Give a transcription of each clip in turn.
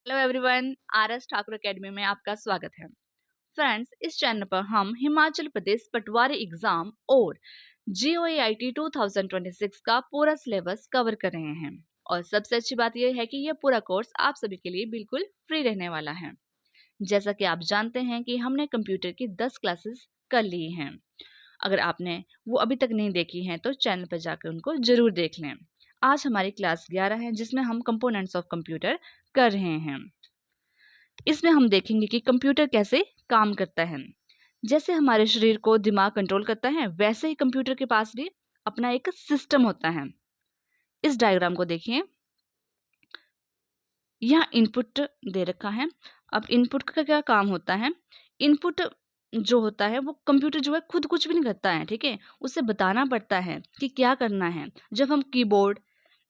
Hello everyone, RS Thakur academy में आपका स्वागत है। फ्रेंड्स, इस चैनल पर हम हिमाचल प्रदेश पटवारी एग्जाम और GOAIT 2026 का पूरा सिलेबस कवर कर रहे हैं। और सबसे अच्छी बात यह है कि यह पूरा कोर्स आप सभी के लिए बिल्कुल फ्री रहने वाला है। जैसा कि आप जानते हैं कि हमने कंप्यूटर की 10 क्लासेस कर ली हैं। अगर आपने वो अभी तक नहीं देखी हैं तो चैनल पर जाकर उनको जरूर देख लें। आज हमारी क्लास 11 है जिसमें हम कंपोनेंट्स ऑफ कंप्यूटर कर रहे हैं। इसमें हम देखेंगे कि कंप्यूटर कैसे काम करता है। जैसे हमारे शरीर को दिमाग कंट्रोल करता है, वैसे ही कंप्यूटर के पास भी अपना एक सिस्टम होता है। इस डायग्राम को देखिए, यहाँ इनपुट दे रखा है। अब इनपुट का क्या काम होता है? इनपुट जो होता है वो कंप्यूटर जो है खुद कुछ भी नहीं करता है, ठीक है, उसे बताना पड़ता है कि क्या करना है। जब हम कीबोर्ड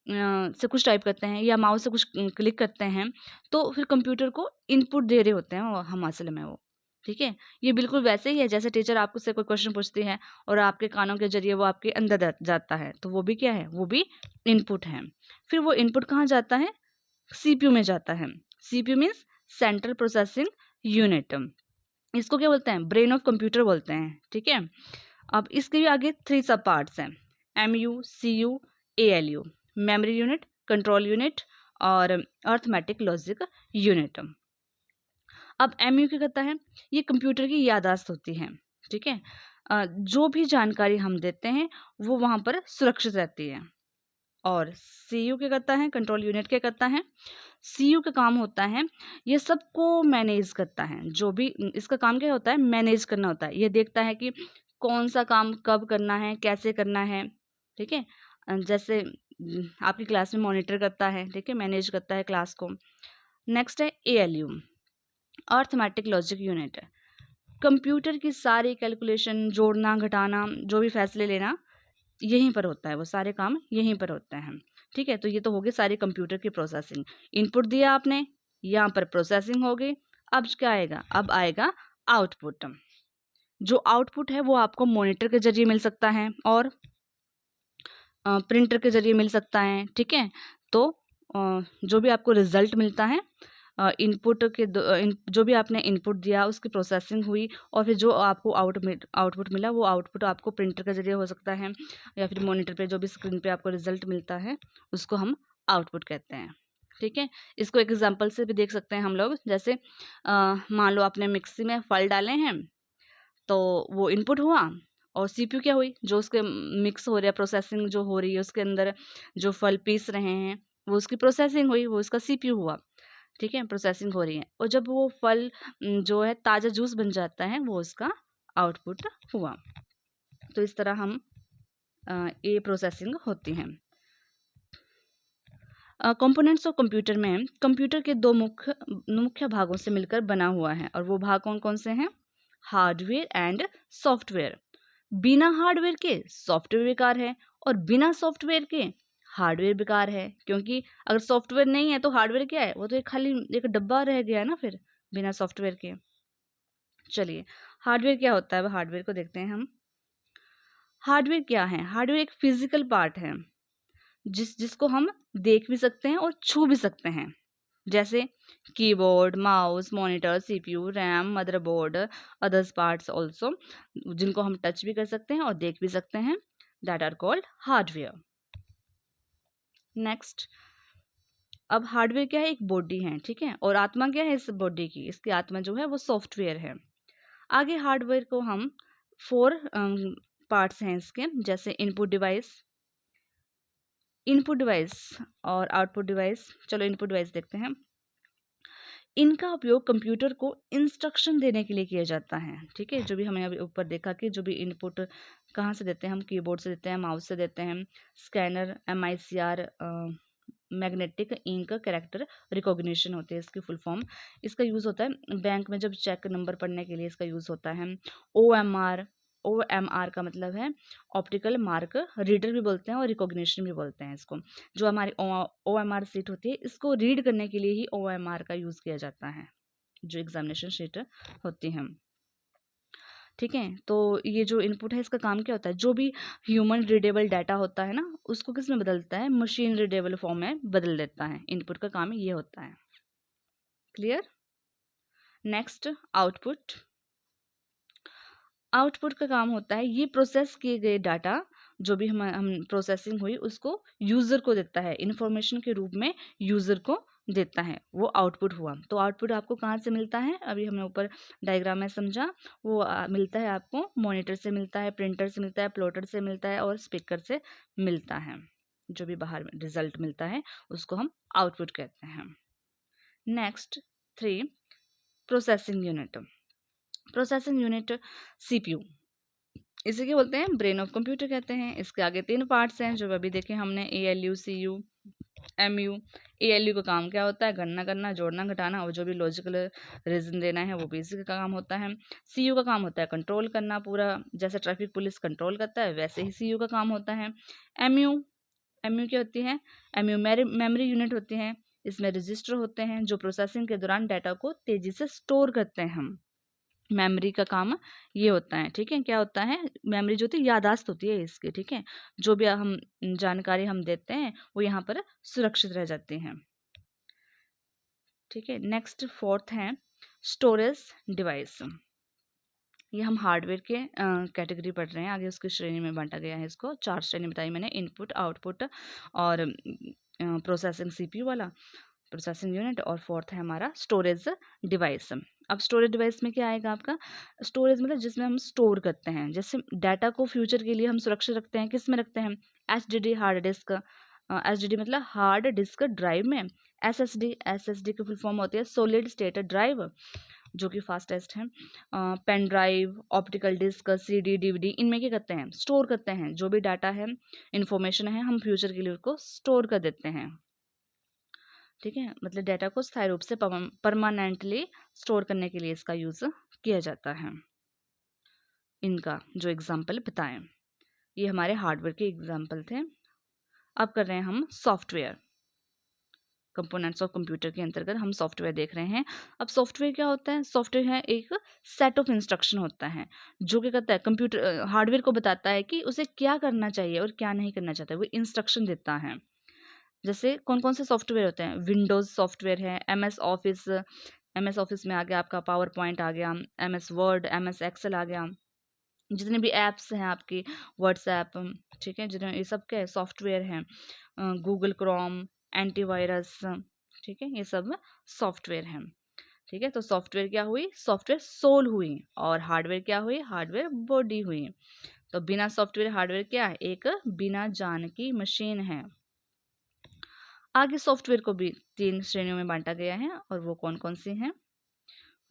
से कुछ टाइप करते हैं या माउस से कुछ क्लिक करते हैं तो फिर कंप्यूटर को इनपुट दे रहे होते हैं हम असल में वो, ठीक है। ये बिल्कुल वैसे ही है जैसे टीचर आपको से कोई क्वेश्चन पूछती है और आपके कानों के जरिए वो आपके अंदर जाता है, तो वो भी क्या है, वो भी इनपुट है। फिर वो इनपुट कहाँ जाता है? सीपीयू में जाता है। CPU means central processing unit. इसको क्या बोलते हैं? ब्रेन ऑफ कंप्यूटर बोलते हैं, ठीक है। अब इसके भी आगे 3 सब पार्ट्स हैं: MU, CU, ALU, memory unit, control unit और अर्थमेटिक लॉजिक यूनिट। अब MU क्या करता है? ये कंप्यूटर की याददाश्त होती है, ठीक है। जो भी जानकारी हम देते हैं वो वहाँ पर सुरक्षित रहती है। और CU क्या करता है? कंट्रोल यूनिट क्या करता है? CU का काम होता है, ये सबको मैनेज करता है। जो भी इसका काम क्या होता है? मैनेज करना होता है। ये देखता है कि कौन सा काम कब करना है, कैसे करना है, ठीक है। जैसे आपकी क्लास में मॉनिटर करता है, ठीक है, मैनेज करता है क्लास को। नेक्स्ट है ALU, arithmetic logic unit. Computer की सारी कैलकुलेशन, जोड़ना घटाना, जो भी फैसले लेना यहीं पर होता है, वो सारे काम यहीं पर होते हैं, ठीक है। तो ये तो हो गई सारी कंप्यूटर की प्रोसेसिंग। इनपुट दिया आपने, यहाँ पर प्रोसेसिंग हो गई। अब क्या आएगा? अब आएगा आउटपुट। जो आउटपुट है वो आपको मॉनिटर के जरिए मिल सकता है और प्रिंटर के जरिए मिल सकता है, ठीक है। तो जो भी आपको रिजल्ट मिलता है इनपुट के जो भी आपने इनपुट दिया उसकी प्रोसेसिंग हुई और फिर जो आपको आउटपुट मिला वो आउटपुट आपको प्रिंटर के जरिए हो सकता है या फिर मॉनिटर पे जो भी स्क्रीन पे आपको रिजल्ट मिलता है उसको हम आउटपुट कहते हैं, ठीक है। इसको एक एग्जांपल से भी देख सकते हैं हम लोग। जैसे मान लो आपने मिक्सी में फल डाले हैं तो वो इनपुट हुआ और सीपीयू क्या हुई? जो उसके मिक्स हो रहा है, प्रोसेसिंग जो हो रही है उसके अंदर जो फल पीस रहे हैं वो उसकी प्रोसेसिंग हुई, वो उसका सीपीयू हुआ, ठीक है, प्रोसेसिंग हो रही है। और जब वो फल जो है ताज़ा जूस बन जाता है वो उसका आउटपुट हुआ। तो इस तरह हम ये प्रोसेसिंग होती है। कंपोनेंट्स ऑफ कंप्यूटर में कंप्यूटर के दो मुख्य मुख्य भागों से मिलकर बना हुआ है और वो भाग कौन कौन से हैं? Hardware and software. बिना हार्डवेयर के सॉफ्टवेयर बेकार है और बिना सॉफ्टवेयर के हार्डवेयर बेकार है, क्योंकि अगर सॉफ्टवेयर नहीं है तो हार्डवेयर क्या है? वो तो एक खाली एक डब्बा रह गया है ना फिर, बिना सॉफ्टवेयर के। चलिए, हार्डवेयर क्या होता है? अब हार्डवेयर को देखते हैं हम। हार्डवेयर क्या है? हार्डवेयर एक फिजिकल पार्ट है जिसको हम देख भी सकते हैं और छू भी सकते हैं। जैसे keyboard, mouse, monitor, CPU, RAM, motherboard, others parts also, जिनको हम टच भी कर सकते हैं और देख भी सकते हैं, that are called hardware. Next, अब हार्डवेयर क्या है? एक बॉडी है, ठीक है, और आत्मा क्या है इस बॉडी की? इसकी आत्मा जो है वो सॉफ्टवेयर है। आगे हार्डवेयर को हम 4 पार्ट्स हैं इसके, जैसे इनपुट डिवाइस और आउटपुट डिवाइस। चलो इनपुट डिवाइस देखते हैं। इनका उपयोग कंप्यूटर को इंस्ट्रक्शन देने के लिए किया जाता है, ठीक है। जो भी हमने अभी ऊपर देखा कि जो भी इनपुट कहाँ से देते हैं, हम कीबोर्ड से देते हैं, माउस से देते हैं, scanner, MICR, magnetic ink character recognition होते हैं इसकी फुल फॉर्म। इसका यूज़ होता है बैंक में जब चेक नंबर पढ़ने के लिए, इसका यूज़ होता है। OMR का मतलब है ऑप्टिकल मार्क रीडर भी बोलते हैं और रिकॉग्निशन भी बोलते हैं इसको। जो हमारी OMR सीट होती है इसको रीड करने के लिए ही OMR का यूज़ किया जाता है, जो एग्जामिनेशन शीट होती है, ठीक है। तो ये जो इनपुट है इसका काम क्या होता है? जो भी ह्यूमन रीडेबल डाटा होता है ना उसको किस में बदलता है? मशीन रीडेबल फॉर्म में बदल देता है। इनपुट का काम ये होता है। क्लियर। Next output. आउटपुट का काम होता है ये प्रोसेस किए गए डाटा जो भी हम प्रोसेसिंग हुई उसको यूज़र को देता है, इंफॉर्मेशन के रूप में यूज़र को देता है, वो आउटपुट हुआ। तो आउटपुट आपको कहाँ से मिलता है, अभी हमने ऊपर डायग्राम में समझा, वो मिलता है आपको मॉनिटर से मिलता है, प्रिंटर से मिलता है, प्लॉटर से मिलता है और स्पीकर से मिलता है। जो भी बाहर रिजल्ट मिलता है उसको हम आउटपुट कहते हैं। Next 3, processing unit. Processing unit CPU, इसे क्या बोलते हैं, ब्रेन ऑफ कंप्यूटर कहते हैं। इसके आगे 3 पार्ट्स हैं जो अभी देखे हमने, एएलयू, सीयू, एमयू। एएलयू का काम क्या होता है, गणना करना, जोड़ना, घटाना और जो भी लॉजिकल रीजन देना है वो भी इसी का काम होता है। सीयू का काम होता है कंट्रोल करना, पूरा जैसे ट्रैफिक पुलिस कंट्रोल करता है वैसे ही सीयू का काम होता है। एमयू, एमयू क्या होती है, एमयू मेमोरी यूनिट होती है। इसमें रजिस्टर होते हैं जो प्रोसेसिंग के दौरान डाटा को तेजी से स्टोर करते हैं। हम मेमोरी का काम ये होता है, ठीक है। क्या होता है, मेमोरी जो होती है याददाश्त होती है इसकी, ठीक है। जो भी हम जानकारी हम देते हैं वो यहाँ पर सुरक्षित रह जाती हैं, ठीक है। नेक्स्ट 4th है स्टोरेज डिवाइस। ये हम हार्डवेयर के कैटेगरी पढ़ रहे हैं, आगे उसकी श्रेणी में बांटा गया है। इसको 4 श्रेणी बताई मैंने, इनपुट, आउटपुट और प्रोसेसिंग सीपीयू वाला, प्रोसेसिंग यूनिट, और 4th है हमारा स्टोरेज डिवाइस। अब स्टोरेज डिवाइस में क्या आएगा आपका, स्टोरेज मतलब जिसमें हम स्टोर करते हैं, जैसे डाटा को फ्यूचर के लिए हम सुरक्षित रखते हैं, किस में रखते हैं, एचडीडी हार्ड डिस्क, एचडीडी मतलब हार्ड डिस्क ड्राइव में, एसएसडी, एसएसडी की फुल फॉर्म होती है सॉलिड स्टेट ड्राइव जो कि फास्टेस्ट है, pen drive, optical disk, CD, DVD, इनमें क्या करते हैं, स्टोर करते हैं। जो भी डाटा है, इंफॉर्मेशन है, हम फ्यूचर के लिए उसको स्टोर कर देते हैं, ठीक है। मतलब डाटा को स्थायी रूप से परमानेंटली स्टोर करने के लिए इसका यूज़ किया जाता है। इनका जो एग्जाम्पल बताएं, ये हमारे हार्डवेयर के एग्जाम्पल थे। अब कर रहे हैं हम सॉफ्टवेयर, कंपोनेंट्स ऑफ कंप्यूटर के अंतर्गत हम सॉफ्टवेयर देख रहे हैं। अब सॉफ्टवेयर क्या होता है, सॉफ्टवेयर है एक सेट ऑफ इंस्ट्रक्शन होता है जो क्या करता है, कंप्यूटर हार्डवेयर को बताता है कि उसे क्या करना चाहिए और क्या नहीं करना चाहता है, वो इंस्ट्रक्शन देता है। जैसे कौन कौन से सॉफ्टवेयर होते हैं, विंडोज़ सॉफ्टवेयर है, एमएस ऑफिस, एमएस ऑफिस में आ गया आपका पावर पॉइंट आ गया, एमएस वर्ड, एमएस एक्सेल आ गया, जितने भी ऐप्स हैं आपकी, व्हाट्सएप, ठीक है, जितने ये सब क्या है सॉफ्टवेयर हैं, गूगल क्रोम, एंटीवायरस, ठीक है, ये सब सॉफ्टवेयर हैं, ठीक है। तो सॉफ्टवेयर क्या हुई, सॉफ्टवेयर सोल हुई, और हार्डवेयर क्या हुई, हार्डवेयर बॉडी हुई। तो बिना सॉफ्टवेयर हार्डवेयर क्या है, एक बिना जान की मशीन है। आगे सॉफ्टवेयर को भी 3 श्रेणियों में बांटा गया है, और वो कौन कौन सी हैं,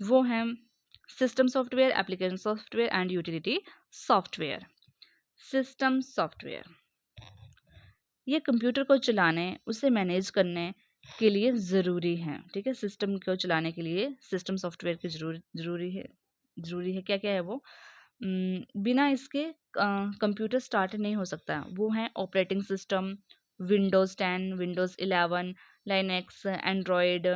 वो हैं system software, application software and utility software. System software ये कंप्यूटर को चलाने, उसे मैनेज करने के लिए ज़रूरी है, ठीक है। सिस्टम को चलाने के लिए सिस्टम सॉफ्टवेयर की ज़रूरी है। क्या क्या है वो, बिना इसके कंप्यूटर स्टार्ट नहीं हो सकता। वो हैं operating system, Windows 10, Windows 11, Linux, Android,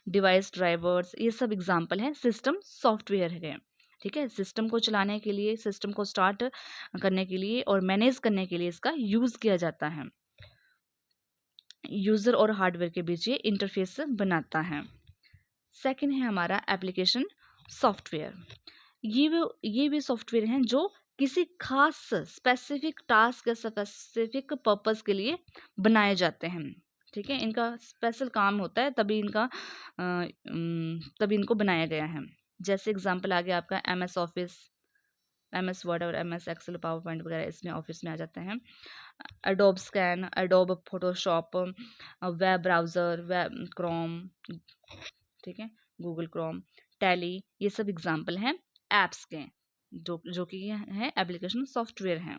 device drivers, ये सब एग्जांपल हैं सिस्टम सॉफ्टवेयर के, ठीक है। सिस्टम को चलाने के लिए, सिस्टम को स्टार्ट करने के लिए और मैनेज करने के लिए इसका यूज़ किया जाता है। यूज़र और हार्डवेयर के बीच ये इंटरफेस बनाता है। सेकंड है हमारा एप्लीकेशन सॉफ्टवेयर। ये भी सॉफ्टवेयर हैं जो किसी खास स्पेसिफिक टास्क या स्पेसिफिक पर्पस के लिए बनाए जाते हैं, ठीक है। इनका स्पेशल काम होता है तभी इनको बनाया गया है। जैसे एग्जांपल आ गया आपका एमएस ऑफिस, एमएस वर्ड और एमएस एक्सेल, पावर पॉइंट वगैरह इसमें ऑफिस में आ जाते हैं। Adobe scan, adobe Photoshop, web browser, web Chrome, ठीक है, गूगल क्रोम, टैली, ये सब एग्जांपल हैं ऐप्स के, जो कि है एप्लीकेशन सॉफ्टवेयर हैं,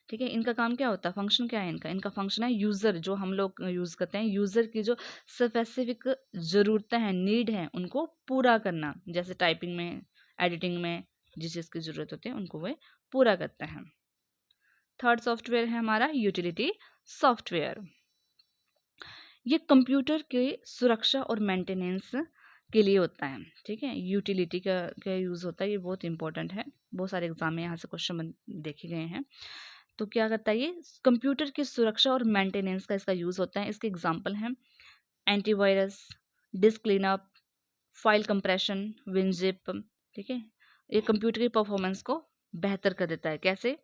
ठीक है। इनका काम क्या होता है, फंक्शन क्या है इनका, इनका फंक्शन है यूज़र, जो हम लोग यूज़ करते हैं, यूज़र की जो स्पेसिफिक ज़रूरतें हैं, नीड है, उनको पूरा करना। जैसे टाइपिंग में, एडिटिंग में जिस चीज़ की ज़रूरत होती है उनको वे पूरा करते हैं। थर्ड सॉफ्टवेयर है हमारा यूटिलिटी सॉफ्टवेयर। ये कंप्यूटर के सुरक्षा और मेंटेनेंस के लिए होता है, ठीक है। यूटिलिटी का यूज़ होता है, ये बहुत इंपॉर्टेंट है, बहुत सारे एग्जाम में यहाँ से क्वेश्चन देखे गए हैं। तो क्या करता है, ये कंप्यूटर की सुरक्षा और मेंटेनेंस का इसका यूज़ होता है। इसके एग्जांपल हैं antivirus, disc cleanup, file compression, WinZip, ठीक है? ये कंप्यूटर की परफॉर्मेंस को बेहतर कर देता है। कैसे?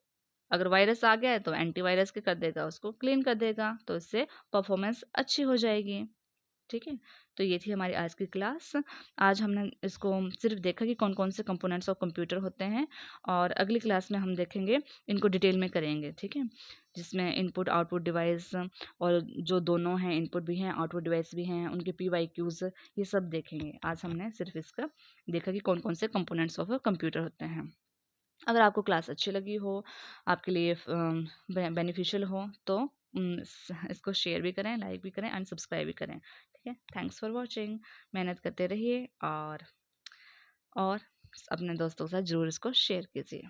अगर वायरस आ गया है तो एंटीवायरस के कर देगा, उसको क्लीन कर देगा, तो इससे परफॉर्मेंस अच्छी हो जाएगी। ठीक है? तो ये थी हमारी आज की क्लास। आज हमने इसको सिर्फ़ देखा कि कौन-कौन से कंपोनेंट्स ऑफ कंप्यूटर होते हैं, और अगली क्लास में हम देखेंगे, इनको डिटेल में करेंगे, ठीक है? जिसमें इनपुट, आउटपुट डिवाइस, और जो दोनों हैं, इनपुट भी हैं, आउटपुट डिवाइस भी हैं, उनके पीवाईक्यूज़, ये सब देखेंगे। आज हमने सिर्फ़ इसका देखा कि कौन-कौन से कंपोनेंट्स ऑफ अ कंप्यूटर होते हैं। अगर आपको क्लास अच्छी लगी हो, आपके लिए बेनिफिशियल हो, तो इसको शेयर भी करें, लाइक भी करें एंड सब्सक्राइब भी करें। ठीक है? Thanks for watching. मेहनत करते रहिए, और अपने दोस्तों के साथ ज़रूर इसको शेयर कीजिए।